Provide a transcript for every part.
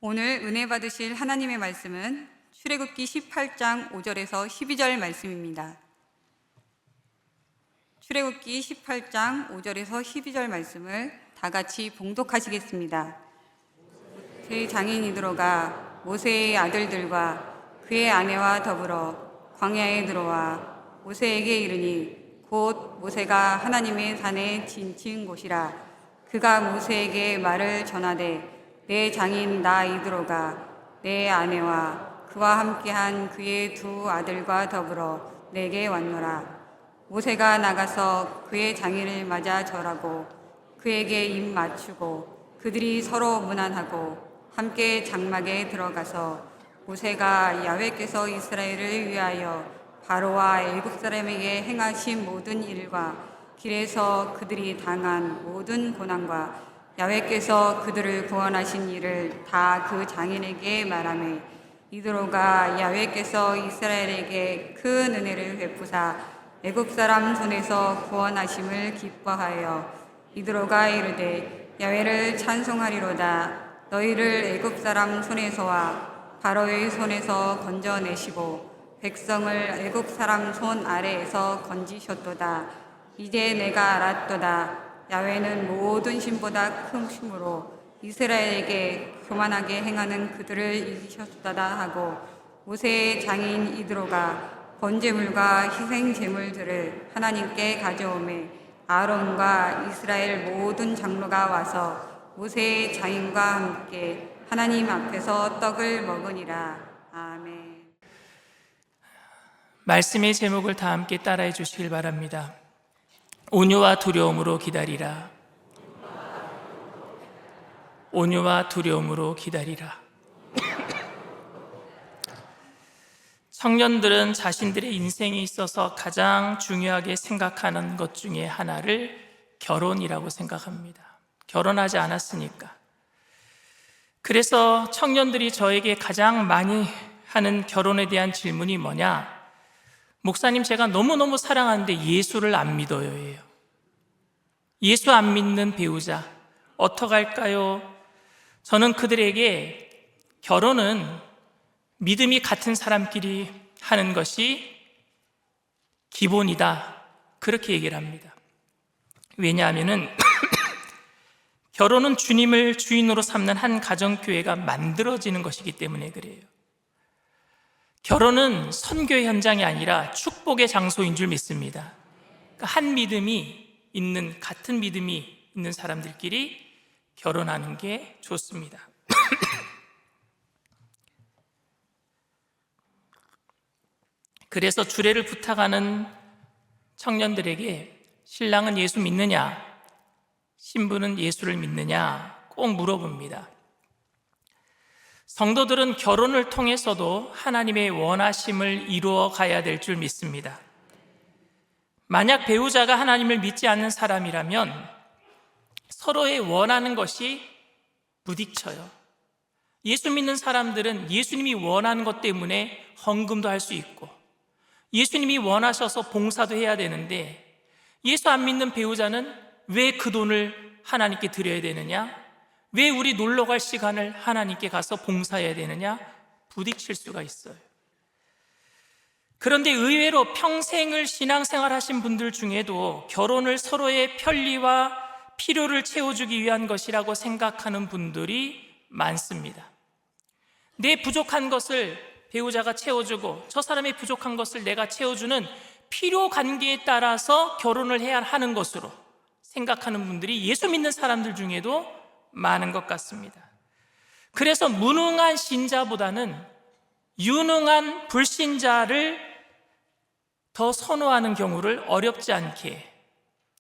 오늘 은혜 받으실 하나님의 말씀은 출애굽기 18장 5절에서 12절 말씀입니다. 출애굽기 18장 5절에서 12절 말씀을 다 같이 봉독하시겠습니다. 제 장인이드로가 모세의 아들들과 그의 아내와 더불어 광야에 들어와 모세에게 이르니 곧 모세가 하나님의 산에 지친 곳이라. 그가 모세에게 말을 전하되 내 장인 나 이드로가 내 아내와 그와 함께한 그의 두 아들과 더불어 내게 왔노라. 모세가 나가서 그의 장인을 맞아 절하고 그에게 입 맞추고 그들이 서로 문안하고 함께 장막에 들어가서 모세가 야훼께서 이스라엘을 위하여 바로와 애굽 사람에게 행하신 모든 일과 길에서 그들이 당한 모든 고난과 야훼께서 그들을 구원하신 일을 다 그 장인에게 말하매 이드로가 야훼께서 이스라엘에게 큰 은혜를 베푸사 애굽 사람 손에서 구원하심을 기뻐하여 이드로가 이르되 야훼를 찬송하리로다. 너희를 애굽 사람 손에서와 바로의 손에서 건져내시고 백성을 애굽 사람 손 아래에서 건지셨도다. 이제 내가 알았도다. 야훼는 모든 신보다 큰 힘으로 이스라엘에게 교만하게 행하는 그들을 이기셨도다 하고 모세의 장인 이드로가 번제물과 희생제물들을 하나님께 가져오매 아론과 이스라엘 모든 장로가 와서 모세의 장인과 함께 하나님 앞에서 떡을 먹으니라. 아멘. 말씀의 제목을 다 함께 따라해 주시길 바랍니다. 온유와 두려움으로 기다리라. 온유와 두려움으로 기다리라. 청년들은 자신들의 인생에 있어서 가장 중요하게 생각하는 것 중에 하나를 결혼이라고 생각합니다. 결혼하지 않았으니까. 그래서 청년들이 저에게 가장 많이 하는 결혼에 대한 질문이 뭐냐? 목사님, 제가 너무너무 사랑하는데 예수를 안 믿어요 예요. 예수 안 믿는 배우자 어떡할까요? 저는 그들에게 결혼은 믿음이 같은 사람끼리 하는 것이 기본이다, 그렇게 얘기를 합니다. 왜냐하면 결혼은 주님을 주인으로 삼는 한 가정교회가 만들어지는 것이기 때문에 그래요. 결혼은 선교의 현장이 아니라 축복의 장소인 줄 믿습니다. 그러니까 한 믿음이 있는, 같은 믿음이 있는 사람들끼리 결혼하는 게 좋습니다. 그래서 주례를 부탁하는 청년들에게 신랑은 예수 믿느냐, 신부는 예수를 믿느냐 꼭 물어봅니다. 성도들은 결혼을 통해서도 하나님의 원하심을 이루어 가야 될 줄 믿습니다. 만약 배우자가 하나님을 믿지 않는 사람이라면 서로의 원하는 것이 부딪혀요. 예수 믿는 사람들은 예수님이 원하는 것 때문에 헌금도 할 수 있고 예수님이 원하셔서 봉사도 해야 되는데 예수 안 믿는 배우자는 왜 그 돈을 하나님께 드려야 되느냐? 왜 우리 놀러 갈 시간을 하나님께 가서 봉사해야 되느냐? 부딪힐 수가 있어요. 그런데 의외로 평생을 신앙생활 하신 분들 중에도 결혼을 서로의 편리와 필요를 채워주기 위한 것이라고 생각하는 분들이 많습니다. 내 부족한 것을 배우자가 채워주고 저 사람의 부족한 것을 내가 채워주는 필요 관계에 따라서 결혼을 해야 하는 것으로 생각하는 분들이 예수 믿는 사람들 중에도 많은 것 같습니다. 그래서 무능한 신자보다는 유능한 불신자를 더 선호하는 경우를 어렵지 않게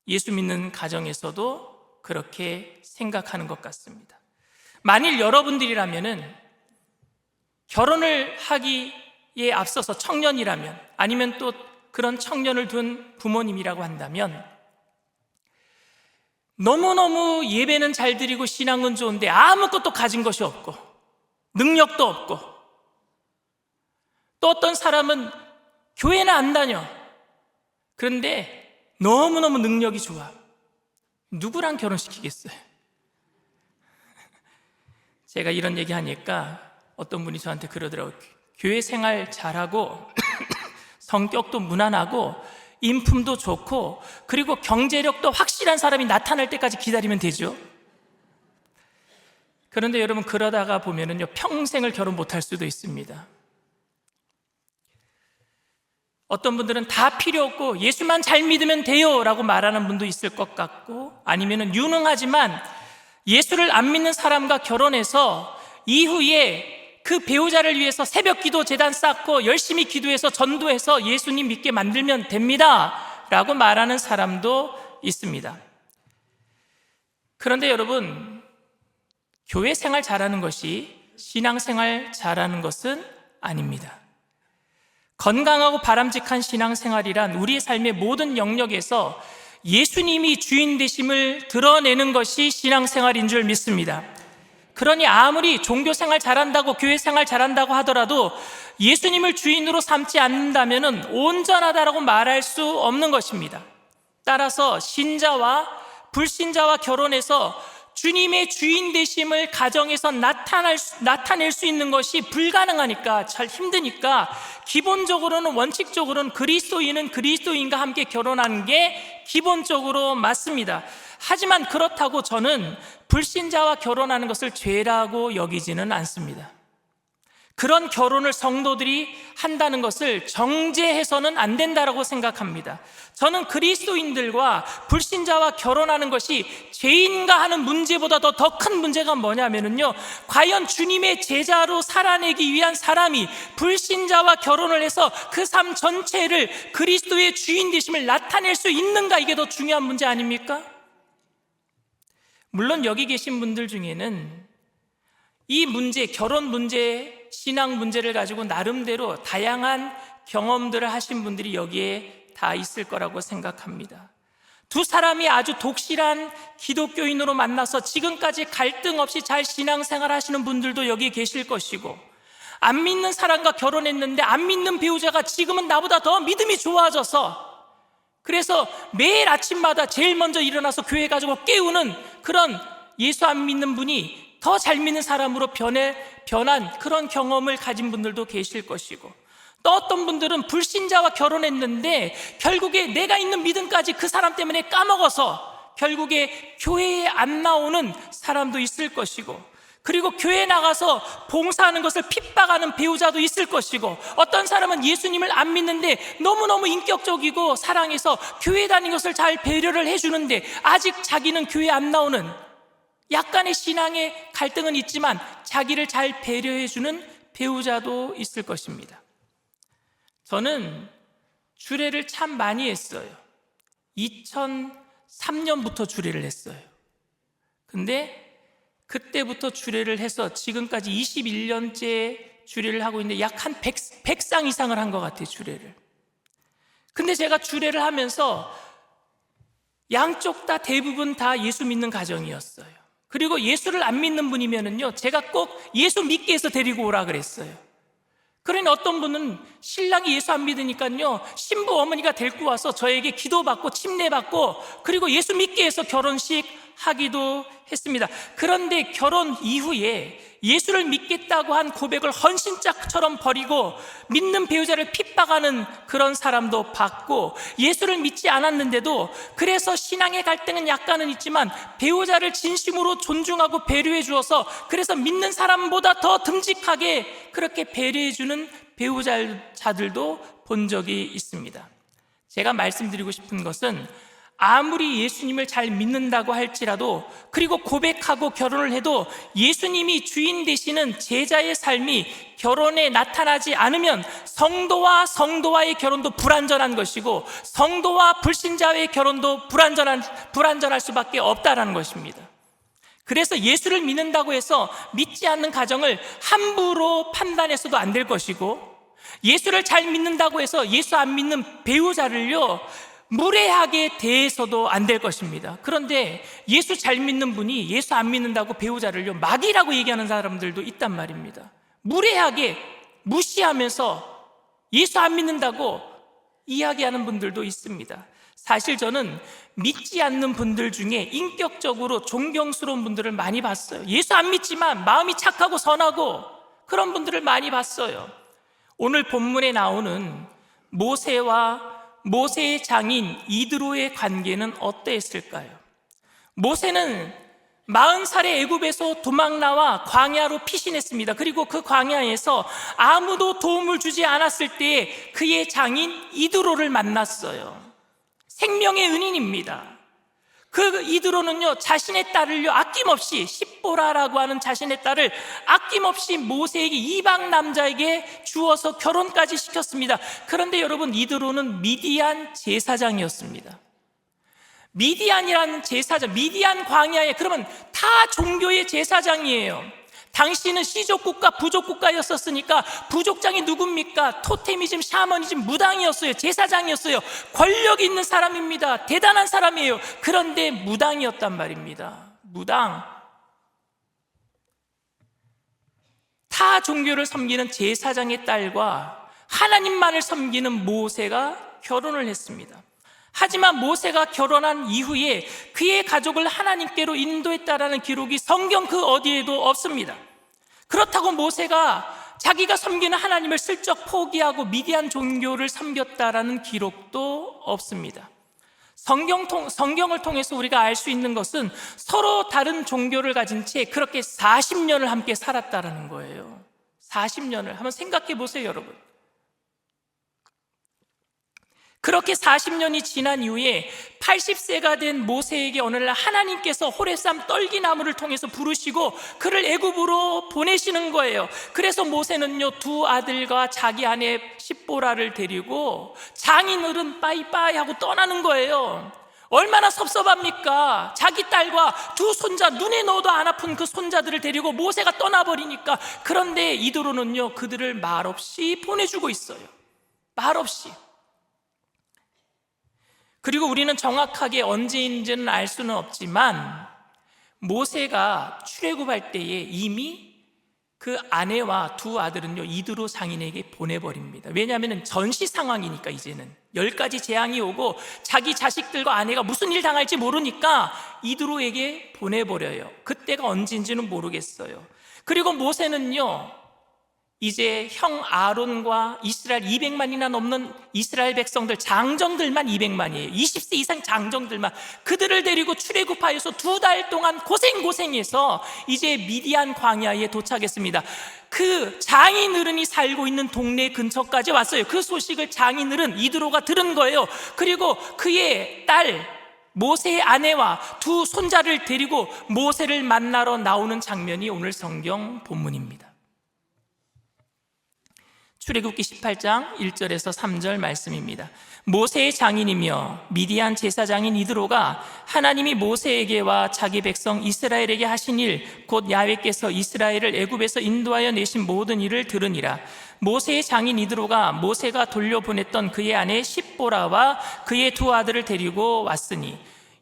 예수 믿는 가정에서도 그렇게 생각하는 것 같습니다. 만일 여러분들이라면은 결혼을 하기에 앞서서 청년이라면, 아니면 또 그런 청년을 둔 부모님이라고 한다면 너무너무 예배는 잘 드리고 신앙은 좋은데 아무것도 가진 것이 없고 능력도 없고, 또 어떤 사람은 교회는 안 다녀. 그런데 너무너무 능력이 좋아. 누구랑 결혼시키겠어요? 제가 이런 얘기 하니까 어떤 분이 저한테 그러더라고요. 교회 생활 잘하고 성격도 무난하고 인품도 좋고 그리고 경제력도 확실한 사람이 나타날 때까지 기다리면 되죠. 그런데 여러분, 그러다가 보면은요, 평생을 결혼 못할 수도 있습니다. 어떤 분들은 다 필요 없고 예수만 잘 믿으면 돼요 라고 말하는 분도 있을 것 같고, 아니면은 유능하지만 예수를 안 믿는 사람과 결혼해서 이후에 그 배우자를 위해서 새벽 기도 제단 쌓고 열심히 기도해서 전도해서 예수님 믿게 만들면 됩니다 라고 말하는 사람도 있습니다. 그런데 여러분, 교회 생활 잘하는 것이 신앙생활 잘하는 것은 아닙니다. 건강하고 바람직한 신앙생활이란 우리의 삶의 모든 영역에서 예수님이 주인 되심을 드러내는 것이 신앙생활인 줄 믿습니다. 그러니 아무리 종교생활 잘한다고 교회 생활 잘한다고 하더라도 예수님을 주인으로 삼지 않는다면 온전하다라고 말할 수 없는 것입니다. 따라서 신자와 불신자와 결혼해서 주님의 주인 되심을 가정에서 나타낼 수 있는 것이 불가능하니까, 잘 힘드니까 기본적으로는, 원칙적으로는 그리스도인은 그리스도인과 함께 결혼하는 게 기본적으로 맞습니다. 하지만 그렇다고 저는 불신자와 결혼하는 것을 죄라고 여기지는 않습니다. 그런 결혼을 성도들이 한다는 것을 정죄해서는 안 된다고 생각합니다. 저는 그리스도인들과 불신자와 결혼하는 것이 죄인가 하는 문제보다 더 큰 문제가 뭐냐면요, 과연 주님의 제자로 살아내기 위한 사람이 불신자와 결혼을 해서 그 삶 전체를 그리스도의 주인 되심을 나타낼 수 있는가, 이게 더 중요한 문제 아닙니까? 물론 여기 계신 분들 중에는 이 문제, 결혼 문제, 신앙 문제를 가지고 나름대로 다양한 경험들을 하신 분들이 여기에 다 있을 거라고 생각합니다. 두 사람이 아주 독실한 기독교인으로 만나서 지금까지 갈등 없이 잘 신앙생활 하시는 분들도 여기 계실 것이고, 안 믿는 사람과 결혼했는데 안 믿는 배우자가 지금은 나보다 더 믿음이 좋아져서 그래서 매일 아침마다 제일 먼저 일어나서 교회 가지고 깨우는 그런 예수 안 믿는 분이 더 잘 믿는 사람으로 변한 그런 경험을 가진 분들도 계실 것이고, 또 어떤 분들은 불신자와 결혼했는데 결국에 내가 있는 믿음까지 그 사람 때문에 까먹어서 결국에 교회에 안 나오는 사람도 있을 것이고, 그리고 교회 나가서 봉사하는 것을 핍박하는 배우자도 있을 것이고, 어떤 사람은 예수님을 안 믿는데 너무너무 인격적이고 사랑해서 교회 다니는 것을 잘 배려를 해주는데 아직 자기는 교회 안 나오는, 약간의 신앙의 갈등은 있지만 자기를 잘 배려해주는 배우자도 있을 것입니다. 저는 주례를 참 많이 했어요. 2003년부터 주례를 했어요. 근데 그때부터 주례를 해서 지금까지 21년째 주례를 하고 있는데 약 한 100상 이상을 한 것 같아요, 주례를. 근데 제가 주례를 하면서 양쪽 다 대부분 다 예수 믿는 가정이었어요. 그리고 예수를 안 믿는 분이면은요, 제가 꼭 예수 믿게 해서 데리고 오라 그랬어요. 그러니 어떤 분은 신랑이 예수 안 믿으니까요, 신부 어머니가 데리고 와서 저에게 기도받고 침례받고 그리고 예수 믿게 해서 결혼식 하기도 했습니다. 그런데 결혼 이후에 예수를 믿겠다고 한 고백을 헌신짝처럼 버리고 믿는 배우자를 핍박하는 그런 사람도 봤고, 예수를 믿지 않았는데도 그래서 신앙의 갈등은 약간은 있지만 배우자를 진심으로 존중하고 배려해 주어서 그래서 믿는 사람보다 더 듬직하게 그렇게 배려해 주는 배우자들도 본 적이 있습니다. 제가 말씀드리고 싶은 것은 아무리 예수님을 잘 믿는다고 할지라도, 그리고 고백하고 결혼을 해도 예수님이 주인 되시는 제자의 삶이 결혼에 나타나지 않으면 성도와 성도와의 결혼도 불완전한 것이고 성도와 불신자의 결혼도 불완전할 수밖에 없다라는 것입니다. 그래서 예수를 믿는다고 해서 믿지 않는 가정을 함부로 판단해서도 안 될 것이고, 예수를 잘 믿는다고 해서 예수 안 믿는 배우자를요 무례하게 대해서도 안 될 것입니다. 그런데 예수 잘 믿는 분이 예수 안 믿는다고 배우자를요 마귀라고 얘기하는 사람들도 있단 말입니다. 무례하게 무시하면서 예수 안 믿는다고 이야기하는 분들도 있습니다. 사실 저는 믿지 않는 분들 중에 인격적으로 존경스러운 분들을 많이 봤어요. 예수 안 믿지만 마음이 착하고 선하고 그런 분들을 많이 봤어요. 오늘 본문에 나오는 모세와 모세의 장인 이드로의 관계는 어떠했을까요? 모세는 40살에 애굽에서 도망 나와 광야로 피신했습니다. 그리고 그 광야에서 아무도 도움을 주지 않았을 때에 그의 장인 이드로를 만났어요. 생명의 은인입니다. 그 이드로는요, 자신의 딸을요, 아낌없이, 십보라라고 하는 자신의 딸을 아낌없이 모세에게, 이방 남자에게 주어서 결혼까지 시켰습니다. 그런데 여러분, 이드로는 미디안 제사장이었습니다. 미디안이라는 제사장, 미디안 광야에, 그러면 타 종교의 제사장이에요. 당시는 시족국가, 부족국가였었으니까 부족장이 누굽니까? 토테미즘, 샤머니즘, 무당이었어요. 제사장이었어요. 권력 있는 사람입니다. 대단한 사람이에요. 그런데 무당이었단 말입니다. 무당. 타 종교를 섬기는 제사장의 딸과 하나님만을 섬기는 모세가 결혼을 했습니다. 하지만 모세가 결혼한 이후에 그의 가족을 하나님께로 인도했다라는 기록이 성경 그 어디에도 없습니다. 그렇다고 모세가 자기가 섬기는 하나님을 슬쩍 포기하고 미디안 종교를 섬겼다라는 기록도 없습니다. 성경을 통해서 우리가 알 수 있는 것은 서로 다른 종교를 가진 채 그렇게 40년을 함께 살았다라는 거예요. 40년을 한번 생각해 보세요, 여러분. 그렇게 40년이 지난 이후에 80세가 된 모세에게 어느 날 하나님께서 호렙산 떨기나무를 통해서 부르시고 그를 애굽으로 보내시는 거예요. 그래서 모세는요, 두 아들과 자기 아내 십보라를 데리고 장인어른 빠이빠이 하고 떠나는 거예요. 얼마나 섭섭합니까? 자기 딸과 두 손자, 눈에 넣어도 안 아픈 그 손자들을 데리고 모세가 떠나버리니까. 그런데 이드로는요, 그들을 말없이 보내주고 있어요. 말없이. 그리고 우리는 정확하게 언제인지는 알 수는 없지만 모세가 출애굽할 때에 이미 그 아내와 두 아들은요, 이드로 장인에게 보내버립니다. 왜냐하면 전시 상황이니까. 이제는 10가지 재앙이 오고 자기 자식들과 아내가 무슨 일 당할지 모르니까 이드로에게 보내버려요. 그때가 언제인지는 모르겠어요. 그리고 모세는요, 이제 형 아론과 이스라엘 200만이나 넘는 이스라엘 백성들, 장정들만 200만이에요. 20세 이상 장정들만, 그들을 데리고 출애굽하여서 2달 동안 고생해서 이제 미디안 광야에 도착했습니다. 그 장인어른이 살고 있는 동네 근처까지 왔어요. 그 소식을 장인어른 이드로가 들은 거예요. 그리고 그의 딸 모세의 아내와 두 손자를 데리고 모세를 만나러 나오는 장면이 오늘 성경 본문입니다. 출애굽기 18장 1절에서 3절 말씀입니다. 모세의 장인이며 미디안 제사장인 이드로가 하나님이 모세에게와 자기 백성 이스라엘에게 하신 일, 곧 야훼께서 이스라엘을 애굽에서 인도하여 내신 모든 일을 들으니라. 모세의 장인 이드로가 모세가 돌려보냈던 그의 아내 십보라와 그의 두 아들을 데리고 왔으니,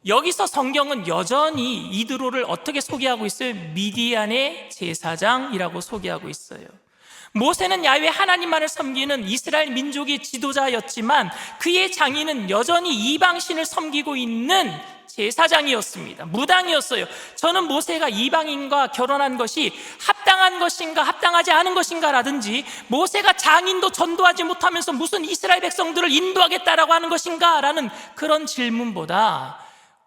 여기서 성경은 여전히 이드로를 어떻게 소개하고 있어요? 미디안의 제사장이라고 소개하고 있어요. 모세는 야훼 하나님만을 섬기는 이스라엘 민족의 지도자였지만 그의 장인은 여전히 이방신을 섬기고 있는 제사장이었습니다. 무당이었어요. 저는 모세가 이방인과 결혼한 것이 합당한 것인가 합당하지 않은 것인가 라든지, 모세가 장인도 전도하지 못하면서 무슨 이스라엘 백성들을 인도하겠다라고 하는 것인가 라는 그런 질문보다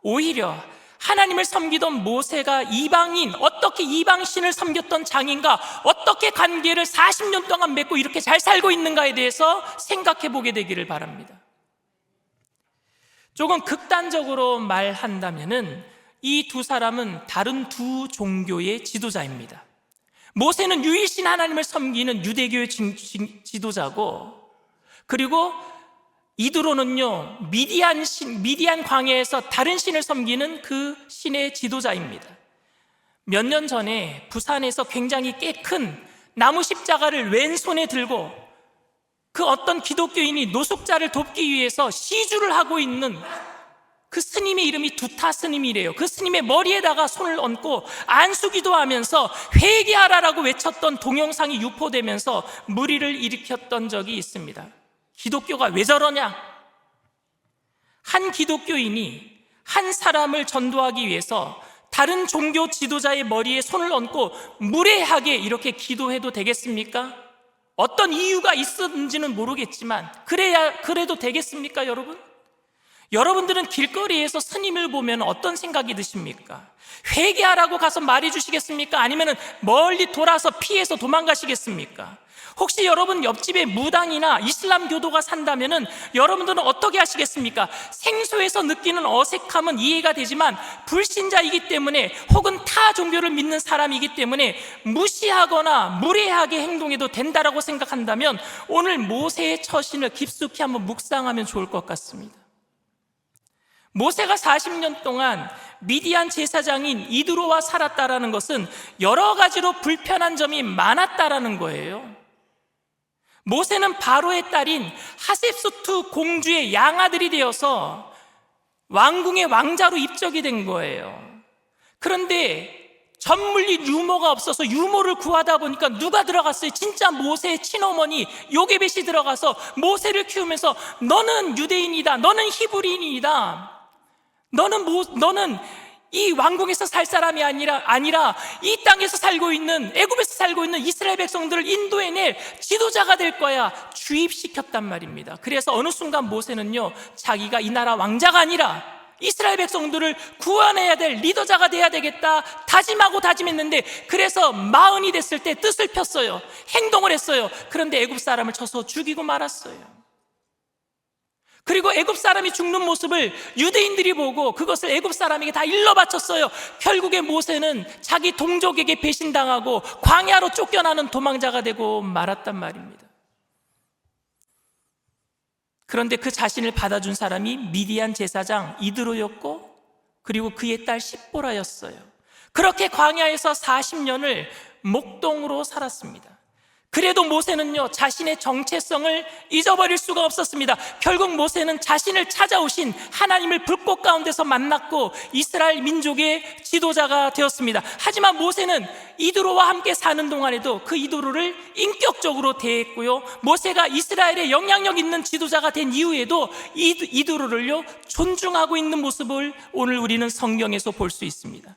오히려 하나님을 섬기던 모세가 이방인, 어떻게 이방신을 섬겼던 장인과 어떻게 관계를 40년 동안 맺고 이렇게 잘 살고 있는가에 대해서 생각해 보게 되기를 바랍니다. 조금 극단적으로 말한다면은 이 두 사람은 다른 두 종교의 지도자입니다. 모세는 유일신 하나님을 섬기는 유대교의 지도자고, 그리고 이드로는요, 미디안 광야에서 다른 신을 섬기는 그 신의 지도자입니다. 몇 년 전에 부산에서 굉장히 꽤 큰 나무 십자가를 왼손에 들고 그 어떤 기독교인이 노숙자를 돕기 위해서 시주를 하고 있는 그 스님의 이름이 두타 스님이래요. 그 스님의 머리에다가 손을 얹고 안수기도 하면서 회개하라라고 외쳤던 동영상이 유포되면서 물의를 일으켰던 적이 있습니다. 기독교가 왜 저러냐? 한 기독교인이 한 사람을 전도하기 위해서 다른 종교 지도자의 머리에 손을 얹고 무례하게 이렇게 기도해도 되겠습니까? 어떤 이유가 있었는지는 모르겠지만 그래도 되겠습니까, 여러분? 여러분들은 길거리에서 스님을 보면 어떤 생각이 드십니까? 회개하라고 가서 말해 주시겠습니까? 아니면 멀리 돌아서 피해서 도망가시겠습니까? 혹시 여러분 옆집에 무당이나 이슬람 교도가 산다면 여러분들은 어떻게 하시겠습니까? 생소해서 느끼는 어색함은 이해가 되지만 불신자이기 때문에 혹은 타 종교를 믿는 사람이기 때문에 무시하거나 무례하게 행동해도 된다라고 생각한다면 오늘 모세의 처신을 깊숙이 한번 묵상하면 좋을 것 같습니다. 모세가 40년 동안 미디안 제사장인 이드로와 살았다라는 것은 여러 가지로 불편한 점이 많았다라는 거예요. 모세는 바로의 딸인 하셉수트 공주의 양아들이 되어서 왕궁의 왕자로 입적이 된 거예요. 그런데 전물리 유모가 없어서 유모를 구하다 보니까 누가 들어갔어요? 진짜 모세의 친어머니 요게벳이 들어가서 모세를 키우면서 너는 유대인이다, 너는 히브리인이다, 너는 이 왕궁에서 살 사람이 아니라 이 땅에서 살고 있는, 애굽에서 살고 있는 이스라엘 백성들을 인도해낼 지도자가 될 거야. 주입시켰단 말입니다. 그래서 어느 순간 모세는요, 자기가 이 나라 왕자가 아니라 이스라엘 백성들을 구원해야 될 리더자가 돼야 되겠다 다짐하고 다짐했는데, 그래서 40이 됐을 때 뜻을 폈어요. 행동을 했어요. 그런데 애굽 사람을 쳐서 죽이고 말았어요. 그리고 애굽 사람이 죽는 모습을 유대인들이 보고 그것을 애굽 사람에게 다 일러 바쳤어요. 결국에 모세는 자기 동족에게 배신당하고 광야로 쫓겨나는 도망자가 되고 말았단 말입니다. 그런데 그 자신을 받아준 사람이 미디안 제사장 이드로였고, 그리고 그의 딸 십보라였어요. 그렇게 광야에서 40년을 목동으로 살았습니다. 그래도 모세는요, 자신의 정체성을 잊어버릴 수가 없었습니다. 결국 모세는 자신을 찾아오신 하나님을 불꽃 가운데서 만났고 이스라엘 민족의 지도자가 되었습니다. 하지만 모세는 이드로와 함께 사는 동안에도 그 이드로를 인격적으로 대했고요, 모세가 이스라엘의 영향력 있는 지도자가 된 이후에도 이드로를요 존중하고 있는 모습을 오늘 우리는 성경에서 볼 수 있습니다.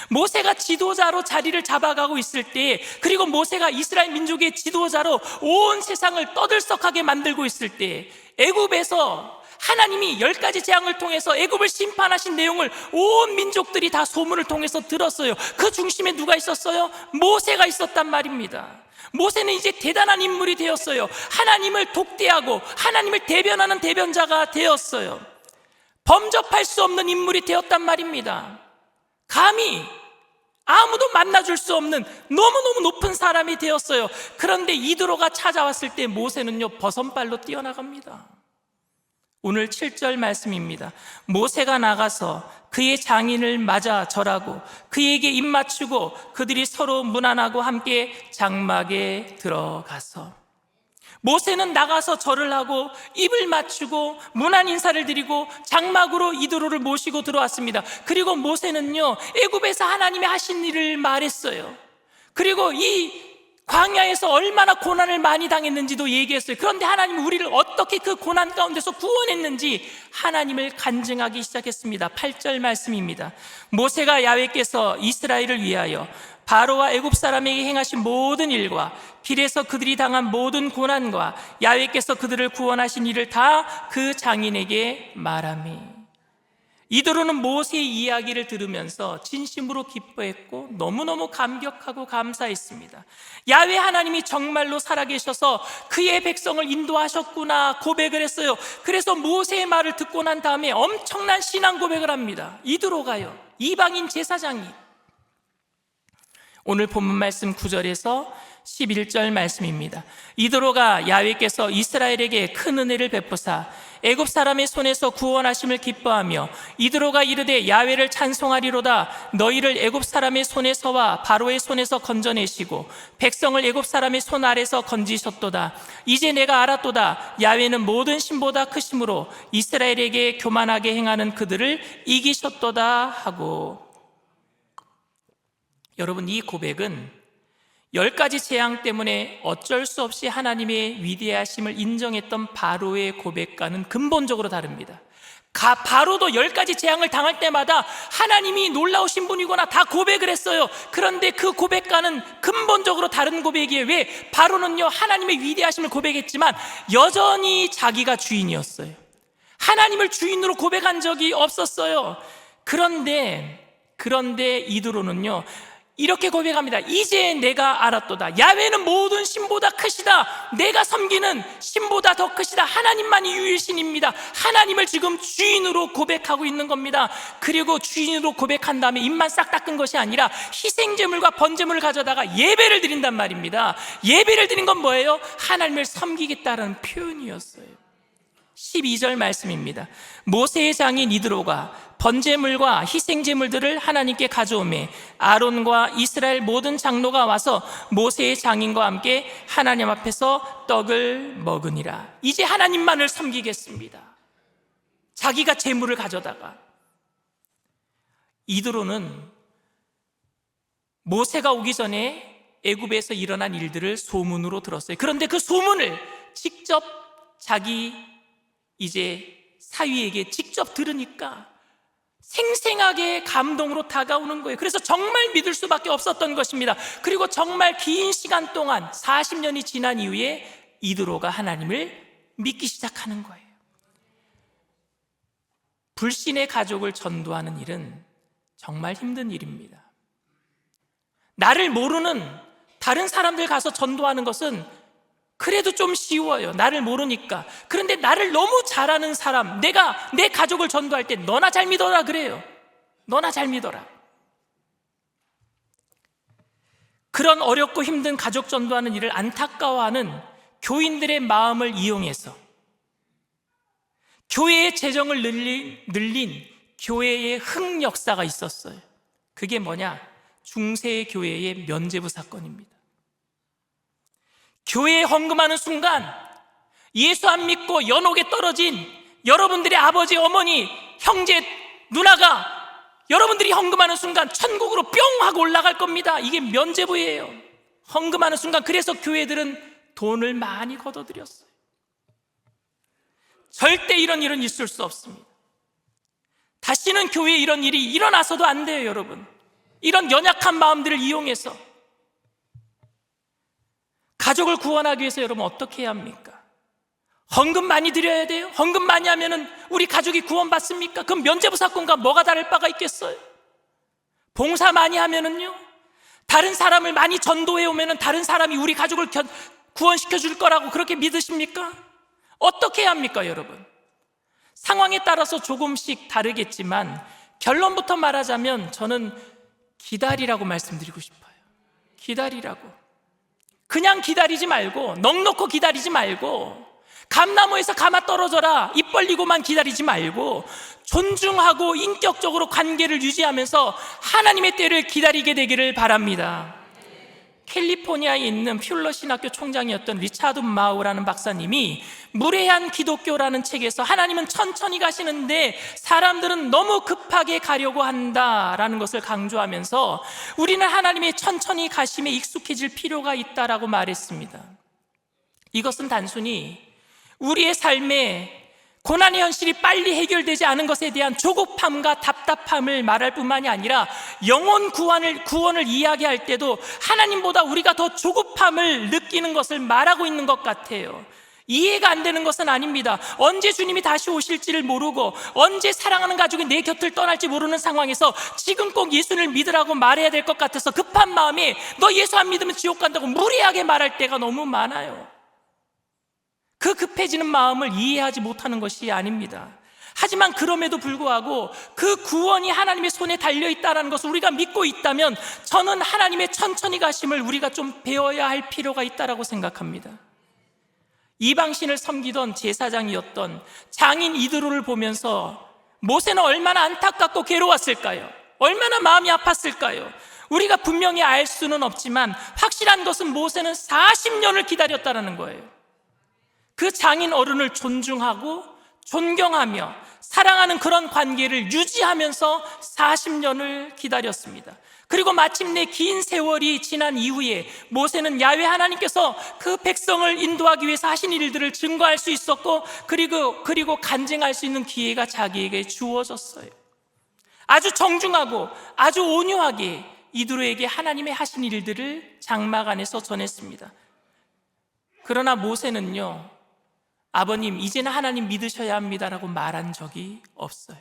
모세가 지도자로 자리를 잡아가고 있을 때, 그리고 모세가 이스라엘 민족의 지도자로 온 세상을 떠들썩하게 만들고 있을 때, 애굽에서 하나님이 10가지 재앙을 통해서 애굽을 심판하신 내용을 온 민족들이 다 소문을 통해서 들었어요. 그 중심에 누가 있었어요? 모세가 있었단 말입니다. 모세는 이제 대단한 인물이 되었어요. 하나님을 독대하고 하나님을 대변하는 대변자가 되었어요. 범접할 수 없는 인물이 되었단 말입니다. 감히 아무도 만나줄 수 없는 너무너무 높은 사람이 되었어요. 그런데 이드로가 찾아왔을 때 모세는요 버선발로 뛰어나갑니다. 오늘 7절 말씀입니다. 모세가 나가서 그의 장인을 맞아 절하고 그에게 입 맞추고 그들이 서로 문안하고 함께 장막에 들어가서, 모세는 나가서 절을 하고 입을 맞추고 문안 인사를 드리고 장막으로 이드로를 모시고 들어왔습니다. 그리고 모세는요 애굽에서 하나님이 하신 일을 말했어요. 그리고 이 광야에서 얼마나 고난을 많이 당했는지도 얘기했어요. 그런데 하나님은 우리를 어떻게 그 고난 가운데서 구원했는지 하나님을 간증하기 시작했습니다. 8절 말씀입니다. 모세가 야훼께서 이스라엘을 위하여 바로와 애굽 사람에게 행하신 모든 일과 길에서 그들이 당한 모든 고난과 야훼께서 그들을 구원하신 일을 다 그 장인에게 말하며, 이드로는 모세의 이야기를 들으면서 진심으로 기뻐했고 너무너무 감격하고 감사했습니다. 야훼 하나님이 정말로 살아계셔서 그의 백성을 인도하셨구나 고백을 했어요. 그래서 모세의 말을 듣고 난 다음에 엄청난 신앙 고백을 합니다. 이드로가요, 이방인 제사장이. 오늘 본문 말씀 9절에서 11절 말씀입니다. 이드로가 야훼께서 이스라엘에게 큰 은혜를 베푸사 애굽 사람의 손에서 구원하심을 기뻐하며 이드로가 이르되 야훼를 찬송하리로다. 너희를 애굽 사람의 손에서와 바로의 손에서 건져내시고 백성을 애굽 사람의 손 아래서 건지셨도다. 이제 내가 알았도다. 야훼는 모든 신보다 크심으로 이스라엘에게 교만하게 행하는 그들을 이기셨도다 하고. 여러분, 이 고백은 10가지 재앙 때문에 어쩔 수 없이 하나님의 위대하심을 인정했던 바로의 고백과는 근본적으로 다릅니다. 바로도 10가지 재앙을 당할 때마다 하나님이 놀라우신 분이구나 다 고백을 했어요. 그런데 그 고백과는 근본적으로 다른 고백이에요. 왜? 바로는요, 하나님의 위대하심을 고백했지만 여전히 자기가 주인이었어요. 하나님을 주인으로 고백한 적이 없었어요. 그런데 이드로는요, 이렇게 고백합니다. 이제 내가 알았도다. 야훼는 모든 신보다 크시다. 내가 섬기는 신보다 더 크시다. 하나님만이 유일신입니다. 하나님을 지금 주인으로 고백하고 있는 겁니다. 그리고 주인으로 고백한 다음에 입만 싹 닦은 것이 아니라 희생제물과 번제물을 가져다가 예배를 드린단 말입니다. 예배를 드린 건 뭐예요? 하나님을 섬기겠다라는 표현이었어요. 12절 말씀입니다. 모세의 장인 이드로가 번제물과 희생제물들을 하나님께 가져오매 아론과 이스라엘 모든 장로가 와서 모세의 장인과 함께 하나님 앞에서 떡을 먹으니라. 이제 하나님만을 섬기겠습니다. 자기가 제물을 가져다가. 이드로는 모세가 오기 전에 애굽에서 일어난 일들을 소문으로 들었어요. 그런데 그 소문을 직접 자기 이제 사위에게 직접 들으니까 생생하게 감동으로 다가오는 거예요. 그래서 정말 믿을 수밖에 없었던 것입니다. 그리고 정말 긴 시간 동안 40년이 지난 이후에 이드로가 하나님을 믿기 시작하는 거예요. 불신의 가족을 전도하는 일은 정말 힘든 일입니다. 나를 모르는 다른 사람들 가서 전도하는 것은 그래도 좀 쉬워요. 나를 모르니까. 그런데 나를 너무 잘 아는 사람, 내가 내 가족을 전도할 때 너나 잘 믿어라 그래요. 너나 잘 믿어라. 그런 어렵고 힘든 가족 전도하는 일을 안타까워하는 교인들의 마음을 이용해서 교회의 재정을 늘린 교회의 흥역사가 있었어요. 그게 뭐냐? 중세교회의 면죄부 사건입니다. 교회에 헌금하는 순간 예수 안 믿고 연옥에 떨어진 여러분들의 아버지, 어머니, 형제, 누나가 여러분들이 헌금하는 순간 천국으로 뿅 하고 올라갈 겁니다. 이게 면죄부예요. 헌금하는 순간. 그래서 교회들은 돈을 많이 걷어들였어요. 절대 이런 일은 있을 수 없습니다. 다시는 교회에 이런 일이 일어나서도 안 돼요, 여러분. 이런 연약한 마음들을 이용해서 가족을 구원하기 위해서 여러분 어떻게 해야 합니까? 헌금 많이 드려야 돼요? 헌금 많이 하면은 우리 가족이 구원받습니까? 그럼 면죄부 사건과 뭐가 다를 바가 있겠어요? 봉사 많이 하면은요, 다른 사람을 많이 전도해 오면은 다른 사람이 우리 가족을 구원시켜 줄 거라고 그렇게 믿으십니까? 어떻게 해야 합니까, 여러분? 상황에 따라서 조금씩 다르겠지만 결론부터 말하자면 저는 기다리라고 말씀드리고 싶어요. 기다리라고. 그냥 기다리지 말고, 넋놓고 기다리지 말고, 감나무에서 감아 떨어져라 입 벌리고만 기다리지 말고 존중하고 인격적으로 관계를 유지하면서 하나님의 때를 기다리게 되기를 바랍니다. 캘리포니아에 있는 퓰러 신학교 총장이었던 리차드 마우라는 박사님이 무례한 기독교라는 책에서 하나님은 천천히 가시는데 사람들은 너무 급하게 가려고 한다라는 것을 강조하면서 우리는 하나님의 천천히 가심에 익숙해질 필요가 있다라고 말했습니다. 이것은 단순히 우리의 삶에 고난의 현실이 빨리 해결되지 않은 것에 대한 조급함과 답답함을 말할 뿐만이 아니라 영혼 구원을 이야기할 때도 하나님보다 우리가 더 조급함을 느끼는 것을 말하고 있는 것 같아요. 이해가 안 되는 것은 아닙니다. 언제 주님이 다시 오실지를 모르고 언제 사랑하는 가족이 내 곁을 떠날지 모르는 상황에서 지금 꼭 예수를 믿으라고 말해야 될 것 같아서 급한 마음에 너 예수 안 믿으면 지옥 간다고 무리하게 말할 때가 너무 많아요. 그 급해지는 마음을 이해하지 못하는 것이 아닙니다. 하지만 그럼에도 불구하고 그 구원이 하나님의 손에 달려있다는 것을 우리가 믿고 있다면 저는 하나님의 천천히 가심을 우리가 좀 배워야 할 필요가 있다고 생각합니다. 이방신을 섬기던 제사장이었던 장인 이드로를 보면서 모세는 얼마나 안타깝고 괴로웠을까요? 얼마나 마음이 아팠을까요? 우리가 분명히 알 수는 없지만 확실한 것은 모세는 40년을 기다렸다는 거예요. 그 장인 어른을 존중하고 존경하며 사랑하는 그런 관계를 유지하면서 40년을 기다렸습니다. 그리고 마침내 긴 세월이 지난 이후에 모세는 야훼 하나님께서 그 백성을 인도하기 위해서 하신 일들을 증거할 수 있었고, 그리고 간증할 수 있는 기회가 자기에게 주어졌어요. 아주 정중하고 아주 온유하게 이드로에게 하나님의 하신 일들을 장막 안에서 전했습니다. 그러나 모세는요, 아버님 이제는 하나님 믿으셔야 합니다라고 말한 적이 없어요.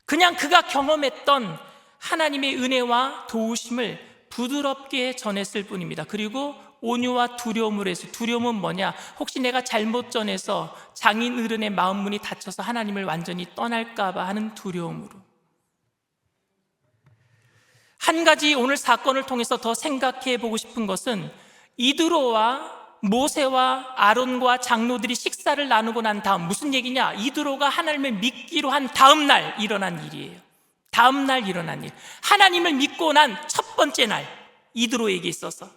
그냥 그가 경험했던 하나님의 은혜와 도우심을 부드럽게 전했을 뿐입니다. 그리고 온유와 두려움을 해서, 두려움은 뭐냐? 혹시 내가 잘못 전해서 장인 어른의 마음 문이 닫혀서 하나님을 완전히 떠날까 봐 하는 두려움으로. 한 가지 오늘 사건을 통해서 더 생각해 보고 싶은 것은, 이드로와 모세와 아론과 장로들이 식사를 나누고 난 다음, 무슨 얘기냐? 이드로가 하나님을 믿기로 한 다음 날 일어난 일이에요. 다음 날 일어난 일. 하나님을 믿고 난 첫 번째 날, 이드로에게 있어서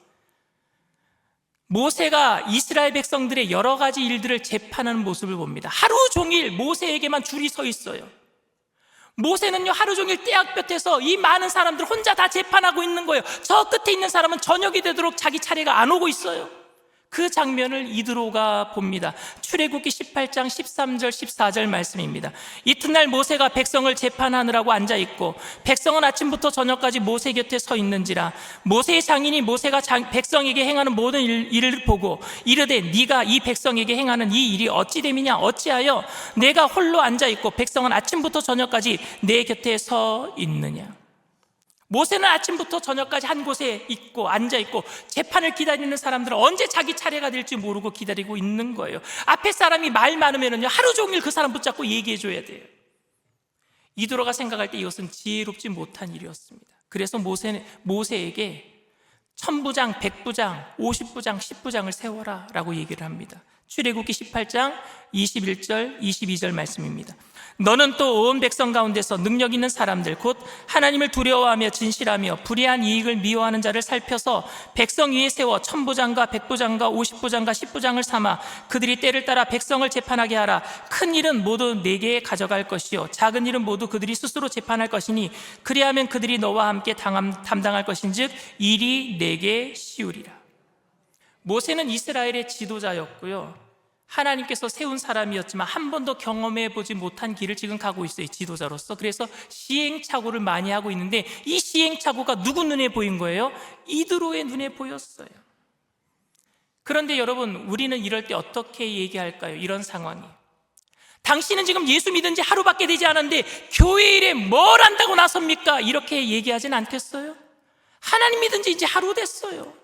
모세가 이스라엘 백성들의 여러 가지 일들을 재판하는 모습을 봅니다. 하루 종일 모세에게만 줄이 서 있어요. 모세는요, 하루 종일 떼약볕에서 이 많은 사람들 혼자 다 재판하고 있는 거예요. 저 끝에 있는 사람은 저녁이 되도록 자기 차례가 안 오고 있어요. 그 장면을 이드로가 봅니다. 출애굽기 18장 13절 14절 말씀입니다. 이튿날 모세가 백성을 재판하느라고 앉아있고 백성은 아침부터 저녁까지 모세 곁에 서 있는지라. 모세의 장인이 모세가 백성에게 행하는 모든 일을 보고 이르되, 네가 이 백성에게 행하는 이 일이 어찌 됨이냐? 어찌하여 내가 홀로 앉아있고 백성은 아침부터 저녁까지 내 곁에 서 있느냐? 모세는 아침부터 저녁까지 한 곳에 있고 앉아있고 재판을 기다리는 사람들은 언제 자기 차례가 될지 모르고 기다리고 있는 거예요. 앞에 사람이 말 많으면요, 하루 종일 그 사람 붙잡고 얘기해줘야 돼요. 이드로가 생각할 때 이것은 지혜롭지 못한 일이었습니다. 그래서 모세에게 1000부장, 100부장, 50부장, 10부장을 세워라 라고 얘기를 합니다. 출애굽기 18장 21절, 22절 말씀입니다. 너는 또 온 백성 가운데서 능력 있는 사람들, 곧 하나님을 두려워하며 진실하며 불의한 이익을 미워하는 자를 살펴서 백성 위에 세워 1000부장과 100부장과 50부장과 10부장을 삼아 그들이 때를 따라 백성을 재판하게 하라. 큰 일은 모두 내게 가져갈 것이요 작은 일은 모두 그들이 스스로 재판할 것이니 그리하면 그들이 너와 함께 담당할 것인즉 일이 내게 쉬우리라. 모세는 이스라엘의 지도자였고요, 하나님께서 세운 사람이었지만 한 번도 경험해 보지 못한 길을 지금 가고 있어요, 지도자로서. 그래서 시행착오를 많이 하고 있는데, 이 시행착오가 누구 눈에 보인 거예요? 이드로의 눈에 보였어요. 그런데 여러분, 우리는 이럴 때 어떻게 얘기할까요? 이런 상황이, 당신은 지금 예수 믿은 지 하루밖에 되지 않았는데 교회 일에 뭘 안다고 나섭니까? 이렇게 얘기하진 않겠어요? 하나님 믿은 지 이제 하루 됐어요.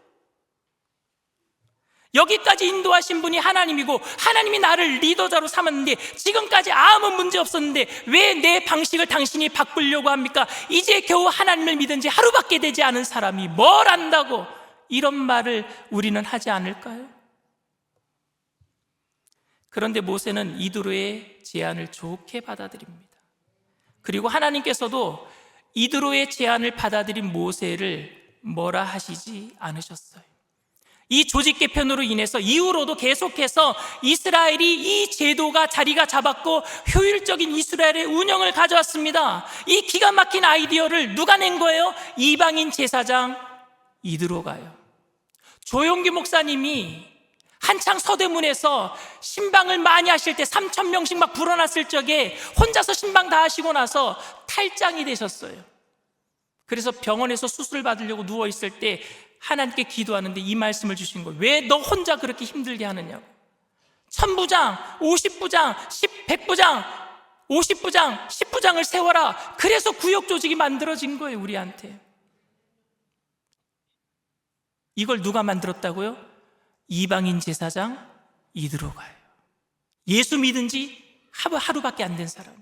여기까지 인도하신 분이 하나님이고 하나님이 나를 리더자로 삼았는데 지금까지 아무 문제 없었는데 왜 내 방식을 당신이 바꾸려고 합니까? 이제 겨우 하나님을 믿은 지 하루밖에 되지 않은 사람이 뭘 안다고, 이런 말을 우리는 하지 않을까요? 그런데 모세는 이드로의 제안을 좋게 받아들입니다. 그리고 하나님께서도 이드로의 제안을 받아들인 모세를 뭐라 하시지 않으셨어요. 이 조직 개편으로 인해서 이후로도 계속해서 이스라엘이 이 제도가 자리가 잡았고 효율적인 이스라엘의 운영을 가져왔습니다. 이 기가 막힌 아이디어를 누가 낸 거예요? 이방인 제사장 이드로가요. 조용기 목사님이 한창 서대문에서 신방을 많이 하실 때 3000명씩 막 불어났을 적에 혼자서 신방 다 하시고 나서 탈장이 되셨어요. 그래서 병원에서 수술 받으려고 누워있을 때 하나님께 기도하는데 이 말씀을 주신 거예요. 왜 너 혼자 그렇게 힘들게 하느냐고. 1000부장, 50부장, 100부장, 50부장, 10부장을 세워라. 그래서 구역 조직이 만들어진 거예요, 우리한테. 이걸 누가 만들었다고요? 이방인 제사장 이드로가요. 예수 믿은 지 하루밖에 안 된 사람이.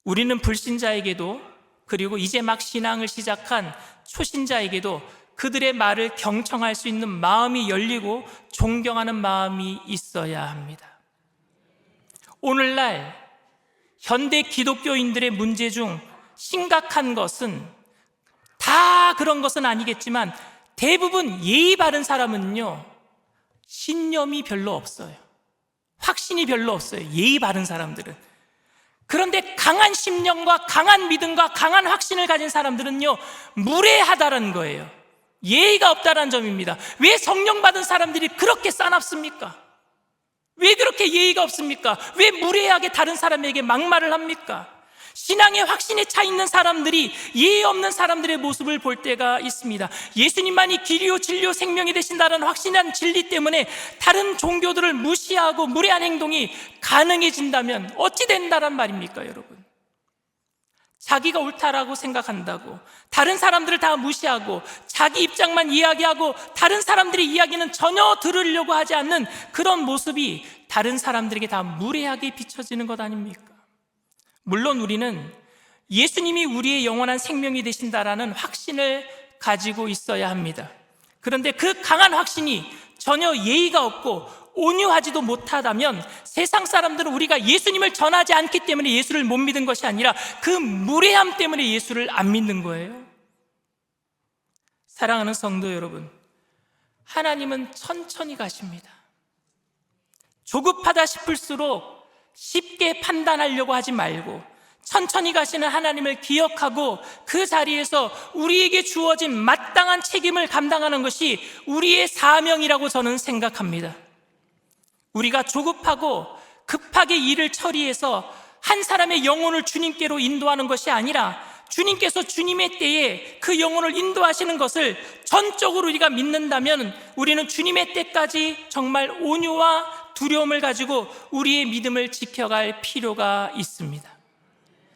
우리는 불신자에게도, 그리고 이제 막 신앙을 시작한 초신자에게도 그들의 말을 경청할 수 있는 마음이 열리고 존경하는 마음이 있어야 합니다. 오늘날 현대 기독교인들의 문제 중 심각한 것은, 다 그런 것은 아니겠지만 대부분 예의 바른 사람은요, 신념이 별로 없어요. 확신이 별로 없어요, 예의 바른 사람들은. 그런데 강한 심령과 강한 믿음과 강한 확신을 가진 사람들은요, 무례하다는 거예요. 예의가 없다는 점입니다. 왜 성령 받은 사람들이 그렇게 싸납습니까? 왜 그렇게 예의가 없습니까? 왜 무례하게 다른 사람에게 막말을 합니까? 신앙의 확신에 차 있는 사람들이 예의 없는 사람들의 모습을 볼 때가 있습니다. 예수님만이 길이요 진리요 생명이 되신다는 확신한 진리 때문에 다른 종교들을 무시하고 무례한 행동이 가능해진다면 어찌 된다란 말입니까, 여러분? 자기가 옳다라고 생각한다고 다른 사람들을 다 무시하고 자기 입장만 이야기하고 다른 사람들의 이야기는 전혀 들으려고 하지 않는 그런 모습이 다른 사람들에게 다 무례하게 비춰지는 것 아닙니까? 물론 우리는 예수님이 우리의 영원한 생명이 되신다라는 확신을 가지고 있어야 합니다. 그런데 그 강한 확신이 전혀 예의가 없고 온유하지도 못하다면 세상 사람들은 우리가 예수님을 전하지 않기 때문에 예수를 못 믿은 것이 아니라 그 무례함 때문에 예수를 안 믿는 거예요. 사랑하는 성도 여러분, 하나님은 천천히 가십니다. 조급하다 싶을수록 쉽게 판단하려고 하지 말고 천천히 가시는 하나님을 기억하고 그 자리에서 우리에게 주어진 마땅한 책임을 감당하는 것이 우리의 사명이라고 저는 생각합니다. 우리가 조급하고 급하게 일을 처리해서 한 사람의 영혼을 주님께로 인도하는 것이 아니라 주님께서 주님의 때에 그 영혼을 인도하시는 것을 전적으로 우리가 믿는다면 우리는 주님의 때까지 정말 온유와 두려움을 가지고 우리의 믿음을 지켜갈 필요가 있습니다.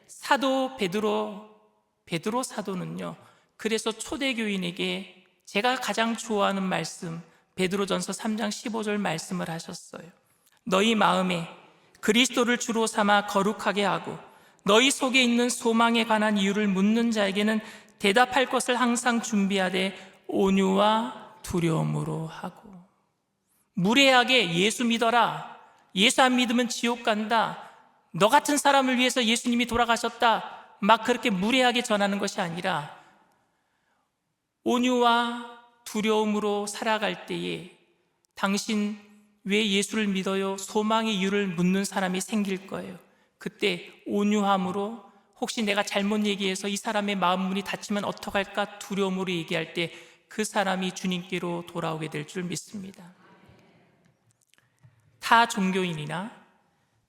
사도 베드로 사도는요, 그래서 초대교인에게 제가 가장 좋아하는 말씀, 베드로전서 3장 15절 말씀을 하셨어요. 너희 마음에 그리스도를 주로 삼아 거룩하게 하고 너희 속에 있는 소망에 관한 이유를 묻는 자에게는 대답할 것을 항상 준비하되 온유와 두려움으로 하고. 무례하게 예수 믿어라, 예수 안 믿으면 지옥 간다, 너 같은 사람을 위해서 예수님이 돌아가셨다, 막 그렇게 무례하게 전하는 것이 아니라 온유와 두려움으로 살아갈 때에 당신 왜 예수를 믿어요? 소망의 이유를 묻는 사람이 생길 거예요. 그때 온유함으로, 혹시 내가 잘못 얘기해서 이 사람의 마음 문이 닫히면 어떡할까 두려움으로 얘기할 때 그 사람이 주님께로 돌아오게 될 줄 믿습니다. 타 종교인이나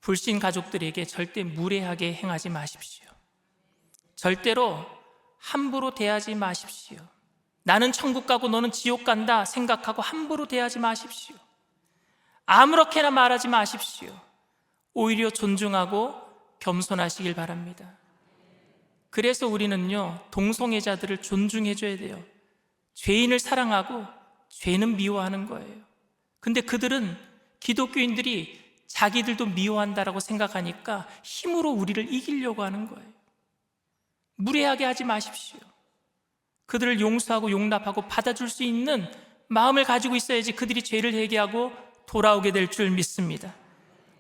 불신 가족들에게 절대 무례하게 행하지 마십시오. 절대로 함부로 대하지 마십시오. 나는 천국 가고 너는 지옥 간다 생각하고 함부로 대하지 마십시오. 아무렇게나 말하지 마십시오. 오히려 존중하고 겸손하시길 바랍니다. 그래서 우리는요, 동성애자들을 존중해줘야 돼요. 죄인을 사랑하고 죄는 미워하는 거예요. 근데 그들은 기독교인들이 자기들도 미워한다라고 생각하니까 힘으로 우리를 이기려고 하는 거예요. 무례하게 하지 마십시오. 그들을 용서하고 용납하고 받아줄 수 있는 마음을 가지고 있어야지 그들이 죄를 회개하고 돌아오게 될 줄 믿습니다.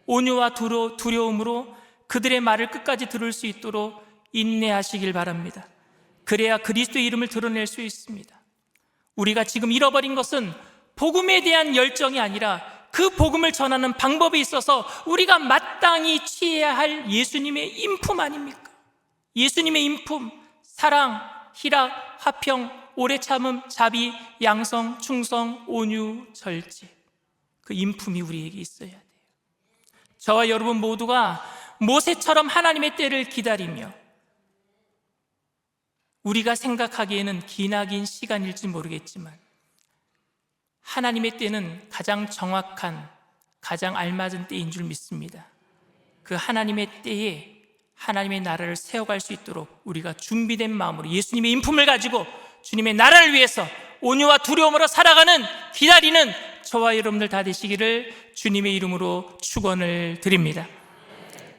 온유와 두려움으로 그들의 말을 끝까지 들을 수 있도록 인내하시길 바랍니다. 그래야 그리스도의 이름을 드러낼 수 있습니다. 우리가 지금 잃어버린 것은 복음에 대한 열정이 아니라 그 복음을 전하는 방법에 있어서 우리가 마땅히 취해야 할 예수님의 인품 아닙니까? 예수님의 인품, 사랑, 희락, 화평, 오래 참음, 자비, 양성, 충성, 온유, 절제. 그 인품이 우리에게 있어야 돼요. 저와 여러분 모두가 모세처럼 하나님의 때를 기다리며, 우리가 생각하기에는 기나긴 시간일지 모르겠지만 하나님의 때는 가장 정확한, 가장 알맞은 때인 줄 믿습니다. 그 하나님의 때에 하나님의 나라를 세워갈 수 있도록 우리가 준비된 마음으로 예수님의 인품을 가지고 주님의 나라를 위해서 온유와 두려움으로 살아가는, 기다리는 저와 여러분들 다 되시기를 주님의 이름으로 축원을 드립니다.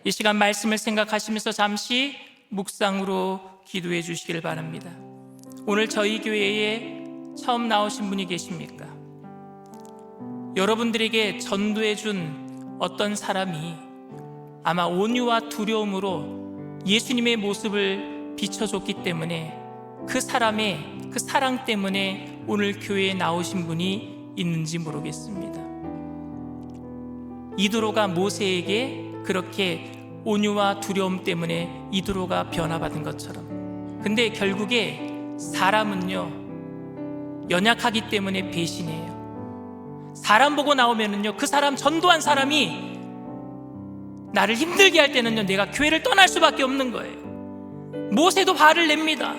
이 시간 말씀을 생각하시면서 잠시 묵상으로 기도해 주시기를 바랍니다. 오늘 저희 교회에 처음 나오신 분이 계십니까? 여러분들에게 전도해 준 어떤 사람이 아마 온유와 두려움으로 예수님의 모습을 비춰줬기 때문에 그 사람의 그 사랑 때문에 오늘 교회에 나오신 분이 있는지 모르겠습니다. 이드로가 모세에게 그렇게 온유와 두려움 때문에 이드로가 변화받은 것처럼. 근데 결국에 사람은요, 연약하기 때문에 배신해요. 사람 보고 나오면은요, 그 사람 전도한 사람이 나를 힘들게 할 때는요, 내가 교회를 떠날 수밖에 없는 거예요. 모세도 화를 냅니다.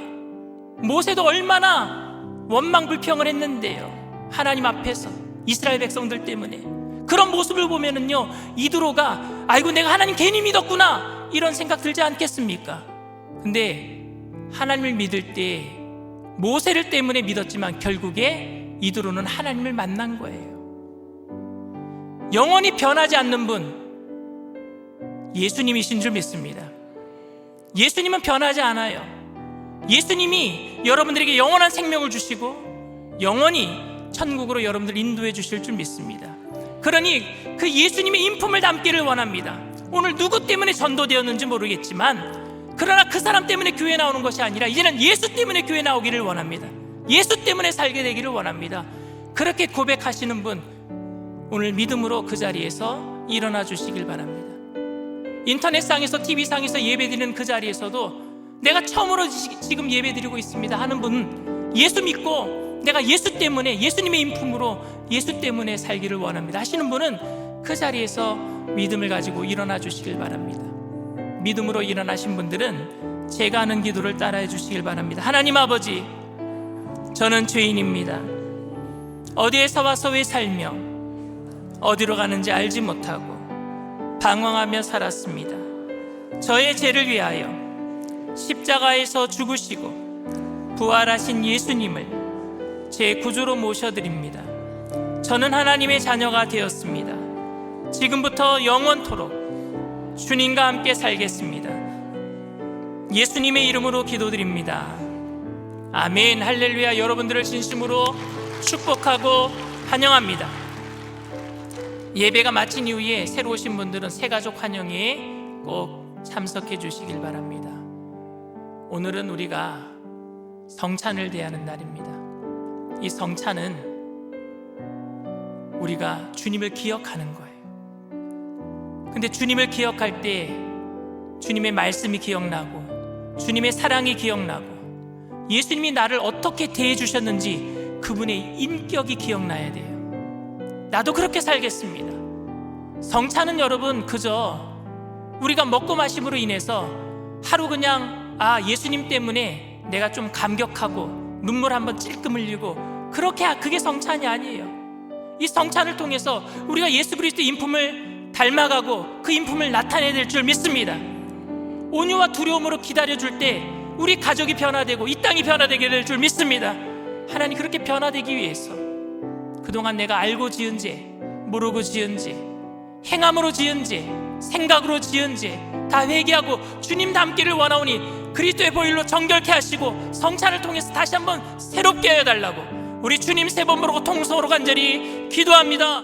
모세도 얼마나 원망불평을 했는데요, 하나님 앞에서 이스라엘 백성들 때문에. 그런 모습을 보면은요, 이드로가 아이고 내가 하나님 괜히 믿었구나 이런 생각 들지 않겠습니까? 근데 하나님을 믿을 때 모세를 때문에 믿었지만 결국에 이드로는 하나님을 만난 거예요. 영원히 변하지 않는 분 예수님이신 줄 믿습니다. 예수님은 변하지 않아요. 예수님이 여러분들에게 영원한 생명을 주시고 영원히 천국으로 여러분들 인도해 주실 줄 믿습니다. 그러니 그 예수님의 인품을 담기를 원합니다. 오늘 누구 때문에 전도되었는지 모르겠지만 그러나 그 사람 때문에 교회 나오는 것이 아니라 이제는 예수 때문에 교회 나오기를 원합니다. 예수 때문에 살게 되기를 원합니다. 그렇게 고백하시는 분 오늘 믿음으로 그 자리에서 일어나 주시길 바랍니다. 인터넷상에서 TV상에서 예배드리는 그 자리에서도 내가 처음으로 지금 예배드리고 있습니다 하는 분, 예수 믿고 내가 예수 때문에 예수님의 인품으로 예수 때문에 살기를 원합니다 하시는 분은 그 자리에서 믿음을 가지고 일어나 주시길 바랍니다. 믿음으로 일어나신 분들은 제가 하는 기도를 따라해 주시길 바랍니다. 하나님 아버지, 저는 죄인입니다. 어디에서 와서 왜 살며 어디로 가는지 알지 못하고 방황하며 살았습니다. 저의 죄를 위하여 십자가에서 죽으시고 부활하신 예수님을 제 구주로 모셔드립니다. 저는 하나님의 자녀가 되었습니다. 지금부터 영원토록 주님과 함께 살겠습니다. 예수님의 이름으로 기도드립니다. 아멘. 할렐루야. 여러분들을 진심으로 축복하고 환영합니다. 예배가 마친 이후에 새로 오신 분들은 새가족 환영회에 꼭 참석해 주시길 바랍니다. 오늘은 우리가 성찬을 대하는 날입니다. 이 성찬은 우리가 주님을 기억하는 거예요. 근데 주님을 기억할 때 주님의 말씀이 기억나고 주님의 사랑이 기억나고 예수님이 나를 어떻게 대해 주셨는지 그분의 인격이 기억나야 돼요. 나도 그렇게 살겠습니다. 성찬은 여러분 그저 우리가 먹고 마심으로 인해서 하루 그냥 예수님 때문에 내가 좀 감격하고 눈물 한번 찔끔 흘리고 그게 성찬이 아니에요. 이 성찬을 통해서 우리가 예수 그리스도의 인품을 닮아가고 그 인품을 나타내야 될 줄 믿습니다. 온유와 두려움으로 기다려줄 때 우리 가족이 변화되고 이 땅이 변화되게 될 줄 믿습니다. 하나님 그렇게 변화되기 위해서 그동안 내가 알고 지은 죄, 모르고 지은 죄, 행함으로 지은 죄, 생각으로 지은 죄 다 회개하고 주님 닮기를 원하오니 그리스도의 보혈로 정결케 하시고 성찬을 통해서 다시 한번 새롭게 하여 달라고 우리 주님 세 번 부르고 통성으로 간절히 기도합니다.